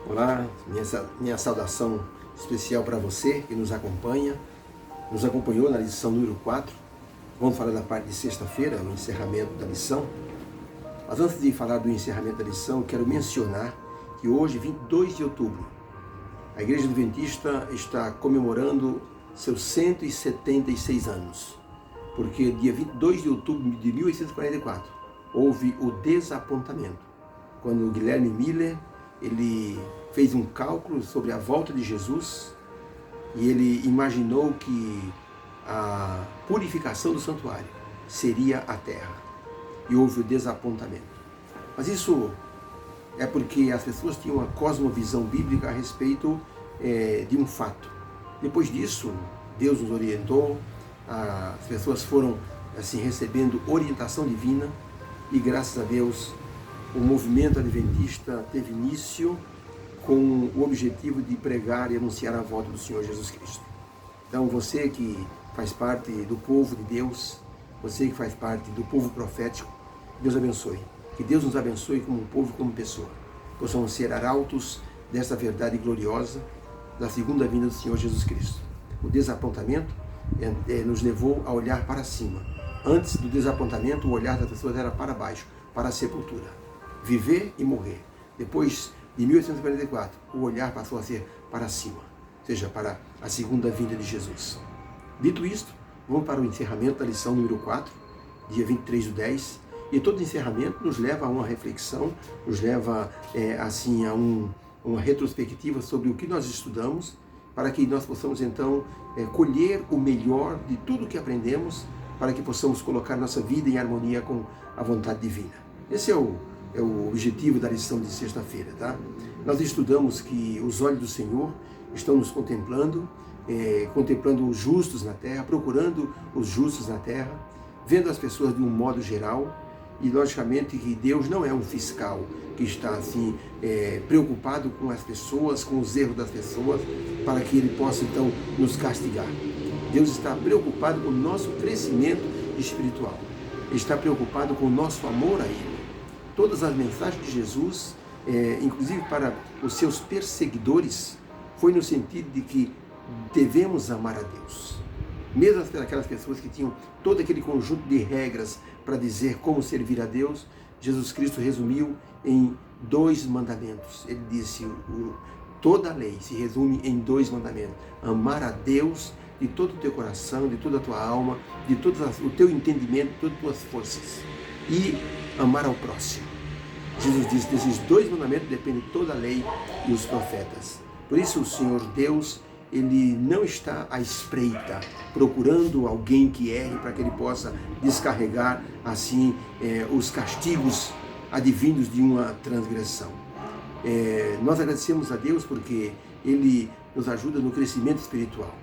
Olá, minha saudação especial para você que nos acompanhou na lição número 4. Vamos falar da parte de sexta-feira, o encerramento da lição. Mas antes de falar do encerramento da lição, quero mencionar que hoje, 22 de outubro, a Igreja Adventista está comemorando seus 176 anos, porque dia 22 de outubro de 1844 houve o desapontamento, quando Guilherme Miller ele fez um cálculo sobre a volta de Jesus e ele imaginou que a purificação do santuário seria a terra. E houve o desapontamento. Mas isso é porque as pessoas tinham uma cosmovisão bíblica a respeito de um fato. Depois disso, Deus nos orientou, as pessoas foram assim recebendo orientação divina e graças a Deus o movimento adventista teve início com o objetivo de pregar e anunciar a volta do Senhor Jesus Cristo. Então você que faz parte do povo de Deus, você que faz parte do povo profético, Deus abençoe. Que Deus nos abençoe como um povo, como pessoa. Possamos ser arautos dessa verdade gloriosa da segunda vinda do Senhor Jesus Cristo. O desapontamento nos levou a olhar para cima. Antes do desapontamento, o olhar das pessoas era para baixo, para a sepultura. Viver e morrer. Depois de 1844, o olhar passou a ser para cima, ou seja, para a segunda vinda de Jesus. Dito isto, vamos para o encerramento da lição número 4, dia 23/10, e todo encerramento nos leva a uma reflexão, nos leva assim a uma retrospectiva sobre o que nós estudamos, para que nós possamos então colher o melhor de tudo que aprendemos, para que possamos colocar nossa vida em harmonia com a vontade divina. Esse é o objetivo da lição de sexta-feira, tá? Nós estudamos que os olhos do Senhor estão nos contemplando, contemplando os justos na terra, procurando os justos na terra, vendo as pessoas de um modo geral, e logicamente que Deus não é um fiscal que está assim preocupado com as pessoas, com os erros das pessoas, para que Ele possa então nos castigar. Deus está preocupado com o nosso crescimento espiritual. Ele está preocupado com o nosso amor a Ele. Todas as mensagens de Jesus, inclusive para os seus perseguidores, foi no sentido de que devemos amar a Deus. Mesmo aquelas pessoas que tinham todo aquele conjunto de regras para dizer como servir a Deus, Jesus Cristo resumiu em 2 mandamentos. Ele disse, toda a lei se resume em 2 mandamentos. Amar a Deus de todo o teu coração, de toda a tua alma, de todo o teu entendimento, de todas as tuas forças. E amar ao próximo. Jesus disse, desses 2 mandamentos depende toda a lei e os profetas. Por isso o Senhor Deus, Ele não está à espreita, procurando alguém que erre para que Ele possa descarregar assim os castigos advindos de uma transgressão. Nós agradecemos a Deus porque Ele nos ajuda no crescimento espiritual.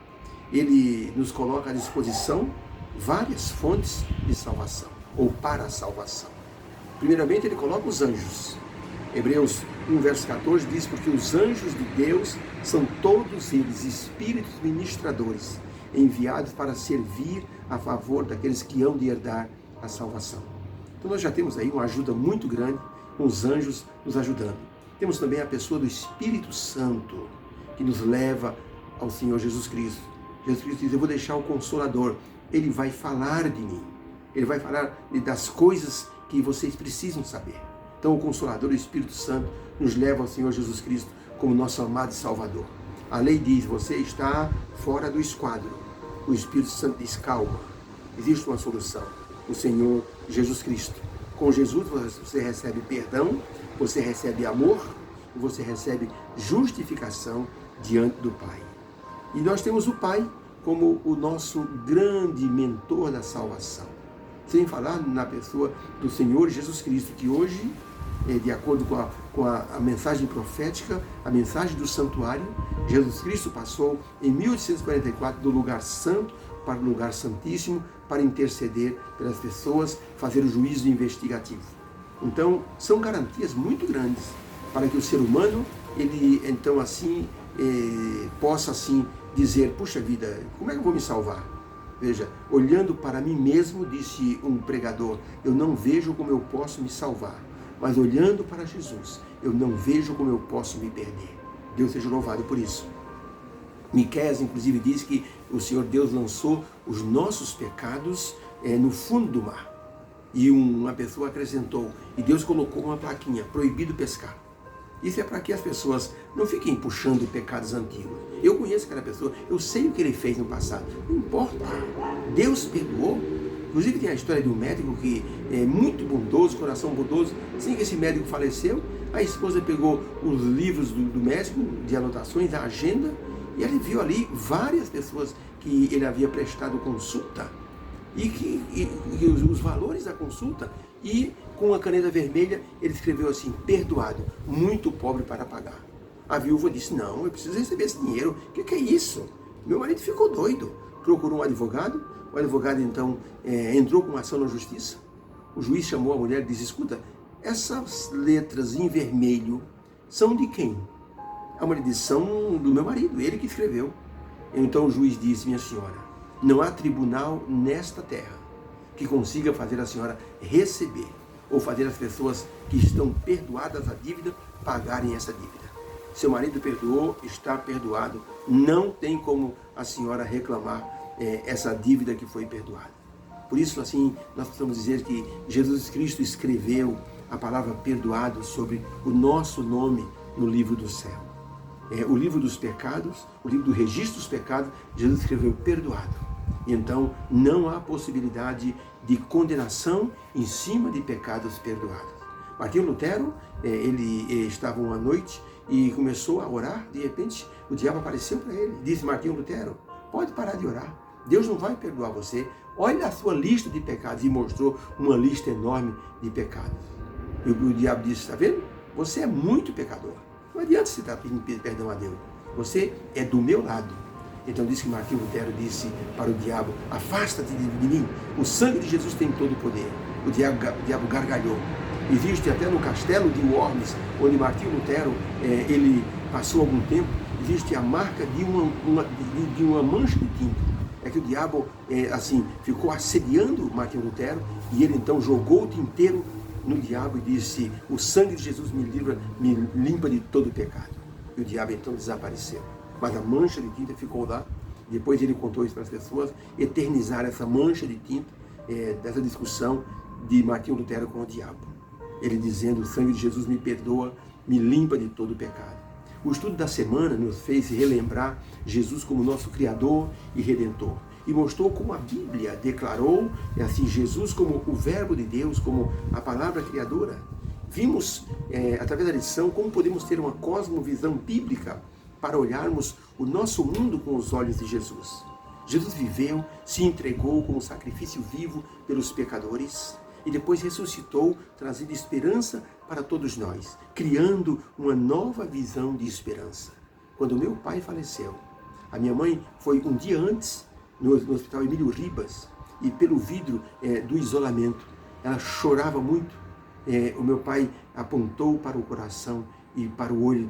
Ele nos coloca à disposição várias fontes de salvação, ou para a salvação. Primeiramente, Ele coloca os anjos. Hebreus 1, verso 14 diz, porque os anjos de Deus são todos eles espíritos ministradores, enviados para servir a favor daqueles que hão de herdar a salvação. Então nós já temos aí uma ajuda muito grande, com os anjos nos ajudando. Temos também a pessoa do Espírito Santo, que nos leva ao Senhor Jesus Cristo. Jesus Cristo diz, eu vou deixar o Consolador, Ele vai falar de mim, Ele vai falar das coisas que vocês precisam saber. Então o Consolador, o Espírito Santo, nos leva ao Senhor Jesus Cristo como nosso amado Salvador. A lei diz, você está fora do esquadro. O Espírito Santo diz, calma, existe uma solução, o Senhor Jesus Cristo. Com Jesus você recebe perdão, você recebe amor, e você recebe justificação diante do Pai. E nós temos o Pai como o nosso grande mentor da salvação. Sem falar na pessoa do Senhor Jesus Cristo, que hoje, de acordo com a mensagem profética, a mensagem do santuário, Jesus Cristo passou em 1844 do lugar santo para o lugar santíssimo, para interceder pelas pessoas, fazer o juízo investigativo. Então, são garantias muito grandes para que o ser humano, ele então assim, possa assim dizer, puxa vida, como é que eu vou me salvar? Veja, olhando para mim mesmo, disse um pregador, eu não vejo como eu posso me salvar, mas olhando para Jesus, eu não vejo como eu posso me perder. Deus seja louvado por isso. Miqueias, inclusive, diz que o Senhor Deus lançou os nossos pecados no fundo do mar. E uma pessoa acrescentou, e Deus colocou uma plaquinha, proibido pescar. Isso é para que as pessoas não fiquem puxando pecados antigos. Eu conheço aquela pessoa, eu sei o que ele fez no passado. Não importa. Deus perdoou. Inclusive tem a história de um médico que é muito bondoso, coração bondoso. Assim que esse médico faleceu, a esposa pegou os livros do médico, de anotações, a agenda, e ele viu ali várias pessoas que ele havia prestado consulta e os valores da consulta, e com a caneta vermelha ele escreveu assim: perdoado, muito pobre para pagar. A viúva disse: não, eu preciso receber esse dinheiro. O que é isso? Meu marido ficou doido. Procurou um advogado. O advogado então entrou com uma ação na justiça. O juiz chamou a mulher e disse: escuta, essas letras em vermelho são de quem? A mulher disse: são do meu marido, ele que escreveu. Então o juiz disse: minha senhora, não há tribunal nesta terra que consiga fazer a senhora receber ou fazer as pessoas que estão perdoadas a dívida pagarem essa dívida. Seu marido perdoou, está perdoado, não tem como a senhora reclamar essa dívida que foi perdoada. Por isso, assim, nós precisamos dizer que Jesus Cristo escreveu a palavra perdoado sobre o nosso nome no livro do céu. O livro dos pecados, o livro do registro dos pecados, Jesus escreveu perdoado. Então, não há possibilidade de condenação em cima de pecados perdoados. Martinho Lutero, ele estava uma noite e começou a orar. De repente, o diabo apareceu para ele. Disse: Martinho Lutero, pode parar de orar. Deus não vai perdoar você. Olha a sua lista de pecados. E mostrou uma lista enorme de pecados. E o diabo disse: está vendo? Você é muito pecador. Não adianta você estar pedindo perdão a Deus. Você é do meu lado. Então diz que Martinho Lutero disse para o diabo: afasta-te de mim, o sangue de Jesus tem todo o poder. O diabo gargalhou. Existe até no castelo de Worms, onde Martinho Lutero ele passou algum tempo, existe a marca de uma mancha de tinta. É que o diabo ficou assediando Martinho Lutero, e ele então jogou o tinteiro no diabo e disse: o sangue de Jesus me livra, me limpa de todo o pecado. E o diabo então desapareceu. Mas a mancha de tinta ficou lá. Depois ele contou isso para as pessoas, eternizar essa mancha de tinta dessa discussão de Martinho Lutero com o diabo. Ele dizendo: o sangue de Jesus me perdoa, me limpa de todo o pecado. O estudo da semana nos fez relembrar Jesus como nosso Criador e Redentor. E mostrou como a Bíblia declarou Jesus como o Verbo de Deus, como a palavra criadora. Vimos, através da lição, como podemos ter uma cosmovisão bíblica para olharmos o nosso mundo com os olhos de Jesus. Jesus viveu, se entregou como sacrifício vivo pelos pecadores e depois ressuscitou, trazendo esperança para todos nós, criando uma nova visão de esperança. Quando meu pai faleceu, a minha mãe foi um dia antes no Hospital Emílio Ribas, e pelo vidro do isolamento, ela chorava muito. O meu pai apontou para o coração e para o olho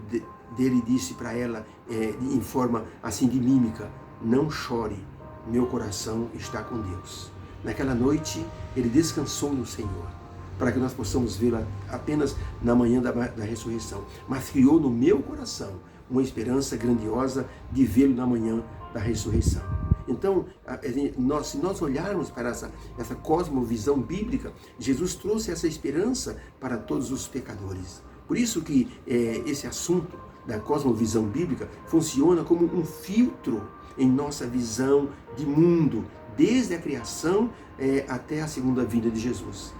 dele e disse para ela, em forma assim de mímica: não chore, meu coração está com Deus. Naquela noite, ele descansou no Senhor, para que nós possamos vê-la apenas na manhã da ressurreição. Mas criou no meu coração uma esperança grandiosa de vê-lo na manhã da ressurreição. Então, se nós olharmos para essa cosmovisão bíblica, Jesus trouxe essa esperança para todos os pecadores. Por isso que esse assunto da cosmovisão bíblica funciona como um filtro em nossa visão de mundo, desde a criação até a segunda vinda de Jesus.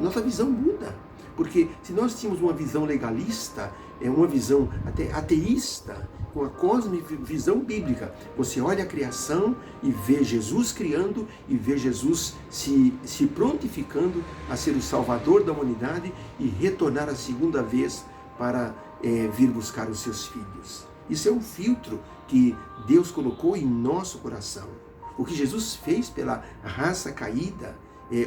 Nossa visão muda, porque se nós tínhamos uma visão legalista, uma visão até ateísta, com a cosmovisão bíblica, você olha a criação e vê Jesus criando e vê Jesus se prontificando a ser o Salvador da humanidade e retornar a segunda vez para vir buscar os seus filhos. Isso é um filtro que Deus colocou em nosso coração. O que Jesus fez pela raça caída,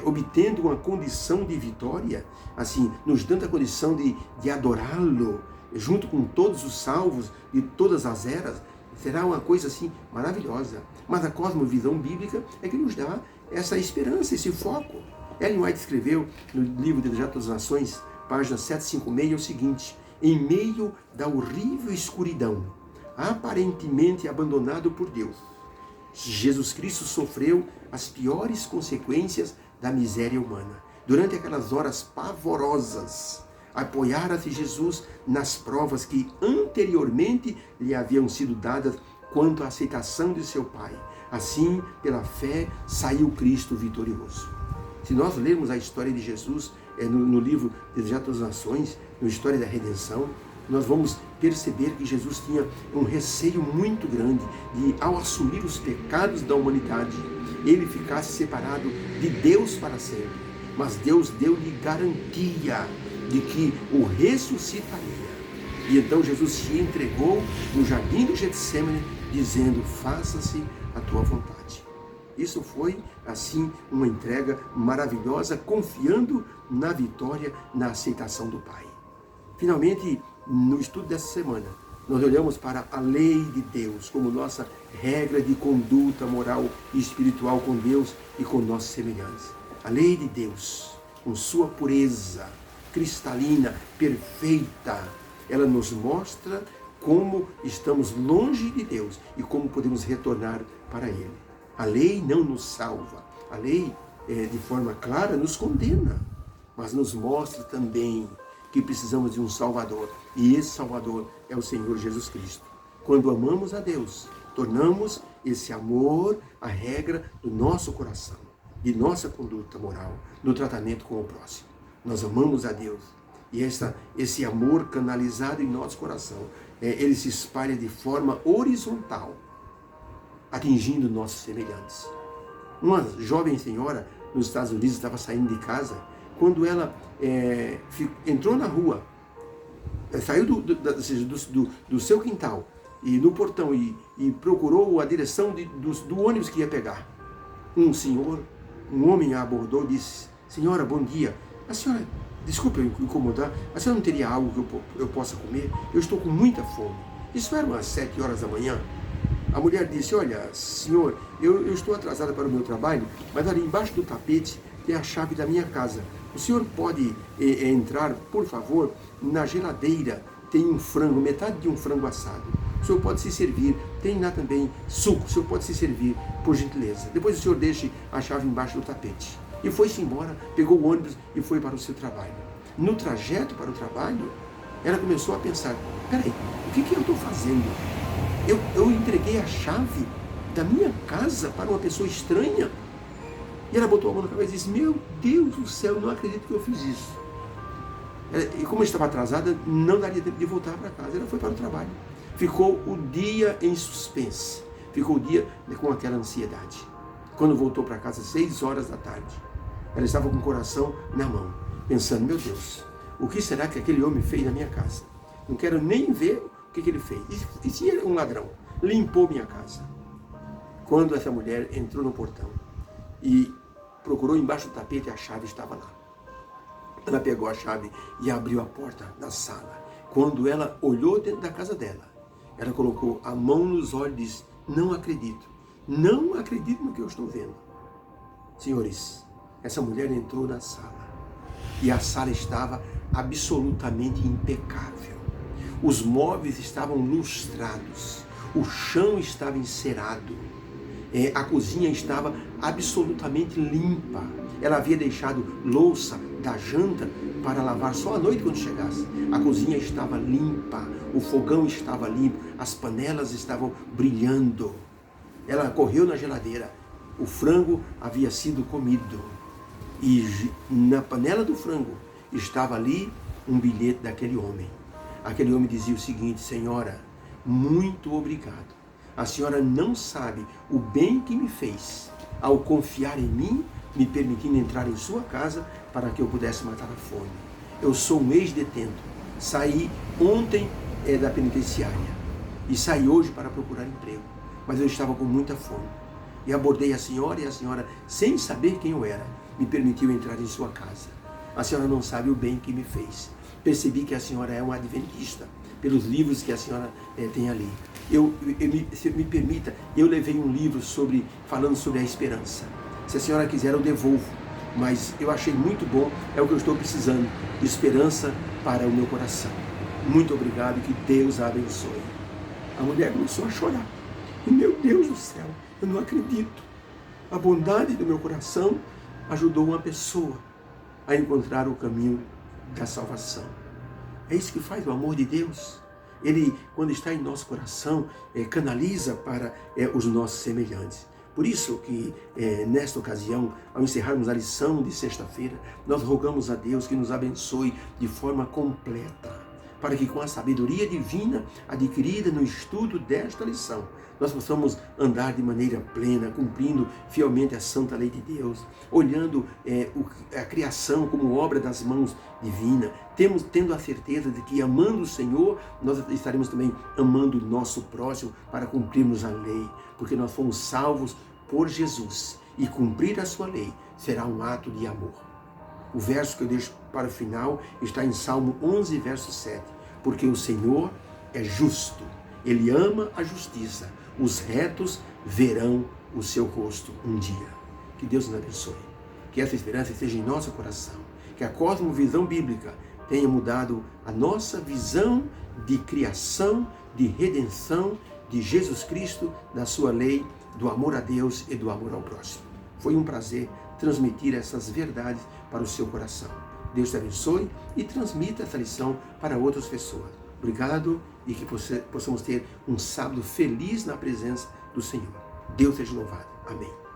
obtendo uma condição de vitória, assim, nos dando a condição de adorá-lo, junto com todos os salvos de todas as eras, será uma coisa assim maravilhosa. Mas a cosmovisão bíblica é que nos dá essa esperança, esse foco. Ellen White escreveu no livro Desejar Todas as Nações página 756, é o seguinte: em meio da horrível escuridão, aparentemente abandonado por Deus, Jesus Cristo sofreu as piores consequências da miséria humana. Durante aquelas horas pavorosas, apoiara-se Jesus nas provas que anteriormente lhe haviam sido dadas quanto à aceitação de seu Pai. Assim, pela fé, saiu Cristo vitorioso. Se nós lermos a história de Jesus no livro Desejar Todas as Nações, na história da redenção, nós vamos perceber que Jesus tinha um receio muito grande de, ao assumir os pecados da humanidade, ele ficasse separado de Deus para sempre. Mas Deus deu-lhe garantia de que o ressuscitaria. E então Jesus se entregou no jardim do Getsêmani, dizendo: faça-se a tua vontade. Isso foi, assim, uma entrega maravilhosa, confiando na vitória, na aceitação do Pai. Finalmente, no estudo dessa semana, nós olhamos para a lei de Deus como nossa regra de conduta moral e espiritual com Deus e com nossos semelhantes. A lei de Deus, com sua pureza cristalina, perfeita, ela nos mostra como estamos longe de Deus e como podemos retornar para Ele. A lei não nos salva, a lei, de forma clara, nos condena, mas nos mostra também que precisamos de um Salvador, e esse Salvador é o Senhor Jesus Cristo. Quando amamos a Deus, tornamos esse amor a regra do nosso coração, de nossa conduta moral, no tratamento com o próximo. Nós amamos a Deus, e esse amor canalizado em nosso coração, ele se espalha de forma horizontal, atingindo nossos semelhantes. Uma jovem senhora nos Estados Unidos estava saindo de casa, quando ela entrou na rua, saiu do seu quintal e no portão e procurou a direção do ônibus que ia pegar. Um homem a abordou e disse: senhora, bom dia. A senhora, desculpe eu incomodar, a senhora não teria algo que eu possa comer? Eu estou com muita fome. Isso era umas 7 horas da manhã. A mulher disse: olha, senhor, eu estou atrasada para o meu trabalho, mas ali embaixo do tapete tem a chave da minha casa. O senhor pode entrar, por favor, na geladeira, tem um frango, metade de um frango assado. O senhor pode se servir, tem lá também suco, o senhor pode se servir, por gentileza. Depois o senhor deixe a chave embaixo do tapete. E foi-se embora, pegou o ônibus e foi para o seu trabalho. No trajeto para o trabalho, ela começou a pensar: peraí, o que eu estou fazendo? Eu entreguei a chave da minha casa para uma pessoa estranha? E ela botou a mão na cabeça e disse: meu Deus do céu, não acredito que eu fiz isso. E como estava atrasada, não daria tempo de voltar para casa. Ela foi para o trabalho. Ficou o dia em suspense. Ficou o dia com aquela ansiedade. Quando voltou para casa, 6 horas da tarde, ela estava com o coração na mão, pensando: meu Deus, o que será que aquele homem fez na minha casa? Não quero nem ver o que ele fez. E se ele é um ladrão? Limpou minha casa. Quando essa mulher entrou no portão e procurou embaixo do tapete, a chave estava lá. Ela pegou a chave e abriu a porta da sala. Quando ela olhou dentro da casa dela, ela colocou a mão nos olhos e disse: não acredito no que eu estou vendo. Senhores, essa mulher entrou na sala e a sala estava absolutamente impecável. Os móveis estavam lustrados, o chão estava encerado, a cozinha estava absolutamente limpa. Ela havia deixado louça da janta para lavar só à noite quando chegasse. A cozinha estava limpa, o fogão estava limpo, as panelas estavam brilhando. Ela correu na geladeira, o frango havia sido comido. E na panela do frango estava ali um bilhete daquele homem. Aquele homem dizia o seguinte: senhora, muito obrigado. A senhora não sabe o bem que me fez ao confiar em mim, me permitindo entrar em sua casa para que eu pudesse matar a fome. Eu sou um ex-detento. Saí ontem da penitenciária e saí hoje para procurar emprego, mas eu estava com muita fome. E abordei a senhora e a senhora, sem saber quem eu era, me permitiu entrar em sua casa. A senhora não sabe o bem que me fez. Percebi que a senhora é uma adventista, pelos livros que a senhora tem ali. Se me permita, eu levei um livro falando sobre a esperança. Se a senhora quiser, eu devolvo. mas eu achei muito bom, é o que eu estou precisando, esperança para o meu coração. Muito obrigado, que Deus a abençoe. A mulher começou a chorar. E, meu Deus do céu, eu não acredito. A bondade do meu coração ajudou uma pessoa a encontrar o caminho da salvação. É isso que faz o amor de Deus. Ele, quando está em nosso coração, canaliza para os nossos semelhantes. Por isso que, nesta ocasião, ao encerrarmos a lição de sexta-feira, nós rogamos a Deus que nos abençoe de forma completa, para que com a sabedoria divina adquirida no estudo desta lição, nós possamos andar de maneira plena, cumprindo fielmente a santa lei de Deus, olhando a criação como obra das mãos divinas, tendo a certeza de que, amando o Senhor, nós estaremos também amando o nosso próximo para cumprirmos a lei, porque nós fomos salvos por Jesus, e cumprir a sua lei será um ato de amor. O verso que eu deixo para o final está em Salmo 11, verso 7. Porque o Senhor é justo, Ele ama a justiça, os retos verão o seu rosto um dia. Que Deus nos abençoe. Que essa esperança esteja em nosso coração. Que a cosmovisão bíblica tenha mudado a nossa visão de criação, de redenção de Jesus Cristo, da sua lei, do amor a Deus e do amor ao próximo. Foi um prazer transmitir essas verdades para o seu coração. Deus te abençoe e transmita essa lição para outras pessoas. Obrigado e que possamos ter um sábado feliz na presença do Senhor. Deus seja louvado. Amém.